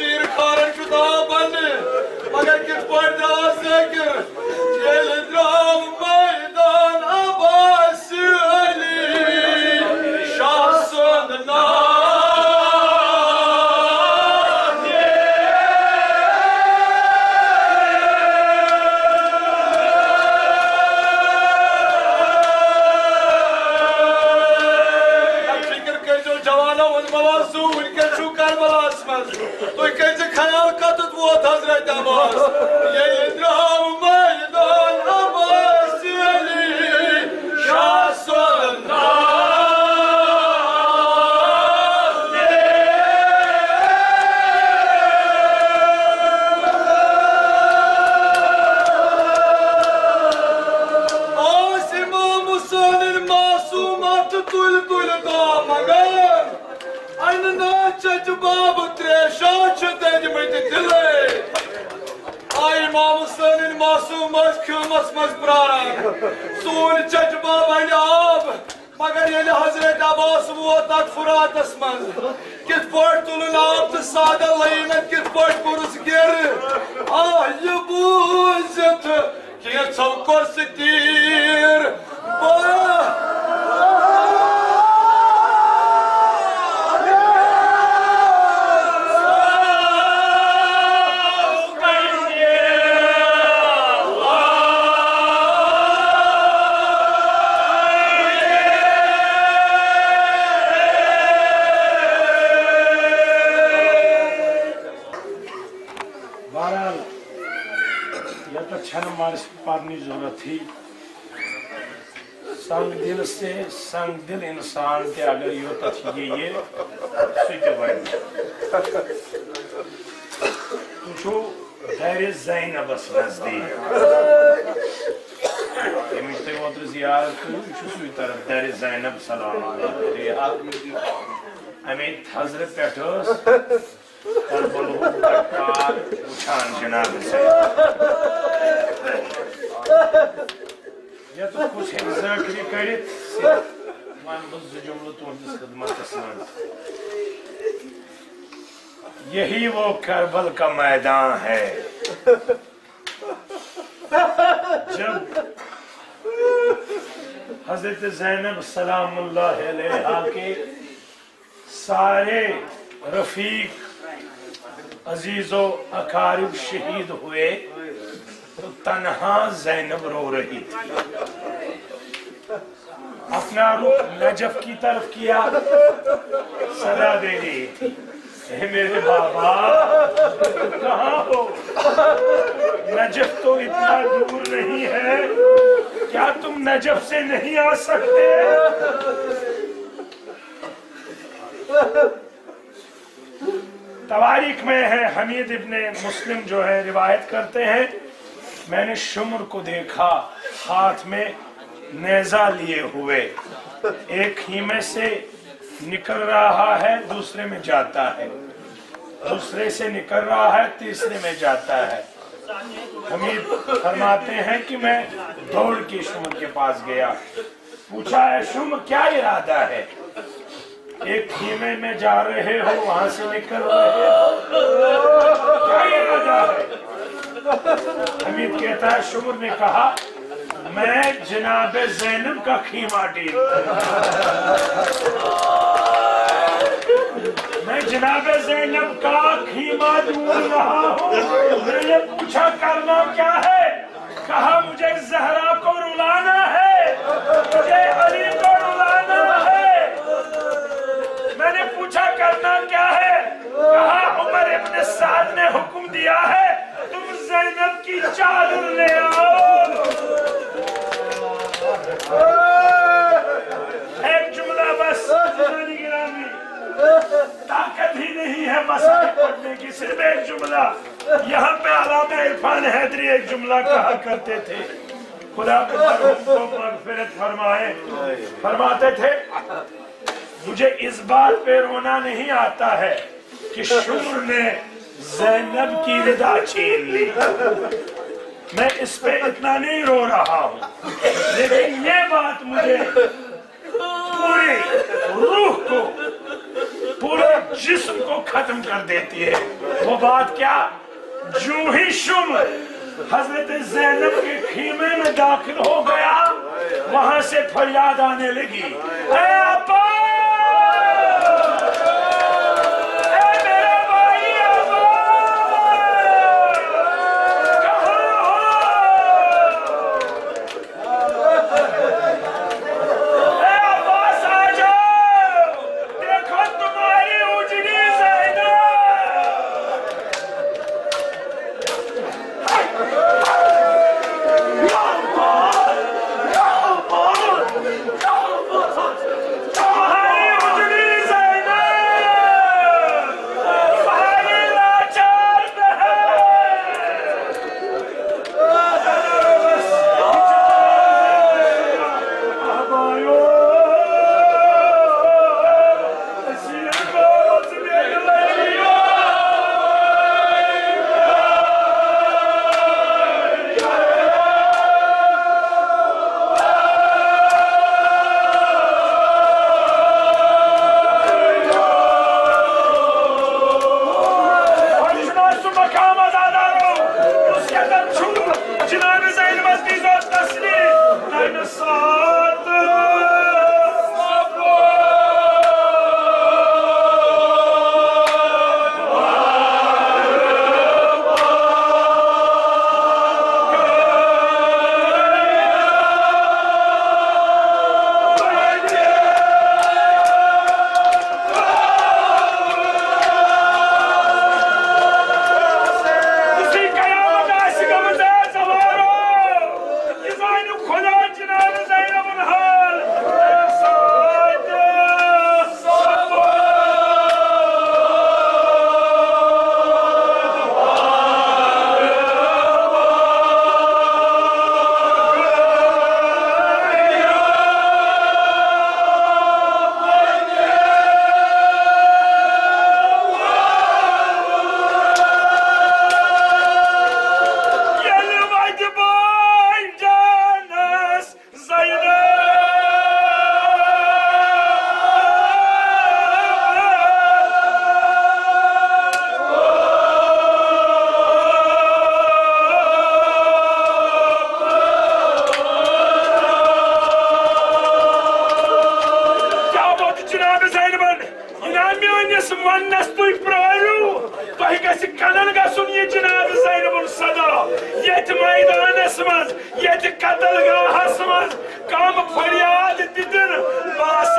शीर खारन शुदा बन मगर किस पर जाकर ये द्राम मैदान अब्बास अली शाह सुनना तो कैसे ख्याल का तो वो हजरत अब्बास ये इंद्राम मैदान अब्बास अली शाह सुनना इमाम हुसैन मासूमात तुल तुल दा मगर अन्न चजबाब त्रेशाच तेज में दिले आई इमाम हुसैन मासूम ख्यूमस मस प्रारन सोन चजबाब आब मगर ये हजरत अब्बास वो तक फुरातस मज कित पट तुलन आब तो सादा लयनत कित पट पुरुष गिर ये बूझत कि चौकोर सतीर पानी जरूरत थी संग दिल से संग दिल इंसान के अगर यो ये तुझो दर ज़ैनबस नजदीक ओत्र जियारत तरफ दर ज़ैनब सलाम अमित हजरत पे उछान जनाब से या तो कुछ ज़िक्र करित वन बस जुमला तुहंदिस खिदमतस मंज यही वो करबल का मैदान है जब हजरत ज़ैनब सलामुल्लाह अलैहा के सारे रफीक अजीजो अकारिब शहीद हुए तो तन्हा ज़ैनब रो रही थी अपना रुख नजफ की तरफ किया सदा दे रही थी मेरे बाबा कहाँ हो नजफ तो इतना दूर नहीं है क्या तुम नजफ से नहीं आ सकते तवारीख में है हमीद इब्ने मुस्लिम जो है रिवायत करते हैं मैंने शुम्र को देखा हाथ में नेजा लिए हुए एक हीमे से निकल रहा है दूसरे में जाता है दूसरे से निकल रहा है तीसरे में जाता है हमीद फरमाते हैं कि मैं दौड़ के शुम्र के पास गया पूछा है शुम्र क्या इरादा है एक खीमे में जा रहे हो वहां से निकल रहे हो क्या इरादा है हमीद कहता है शुम्र ने कहा मैं जनाब ज़ैनब का खीमा ढील मैं जनाब ज़ैनब का खीमा ढूंढ रहा हूँ मैंने पूछा करना क्या है कहा मुझे ज़हरा को रुलाना है मुझे अली को रुलाना है मैंने पूछा करना क्या है कहा उमर इब्न साद ने हुक्म दिया है तुम ज़ैनब की चादर ले आओ एक जुमला बस ताकत ही नहीं है बस पढ़ने की सिर्फ एक जुमला यहाँ पे अल्लामा इरफान हैदरी एक जुमला कहा करते थे खुदा को मग़फ़िरत फरमाए फरमाते थे मुझे इस बात पे रोना नहीं आता है कि शुम्र ने ज़ैनब की रिदा छीन ली मैं इस पे इतना नहीं रो रहा हूँ लेकिन ये बात मुझे पूरी रूह को पूरे जिस्म को खत्म कर देती है। वो बात क्या? जूं ही शुम हजरत ज़ैनब के खीमे में दाखिल हो गया, वहां से फरियाद आने लगी, ऐ अब्बा! Yet katılgahasımız, kam feryad didin, bas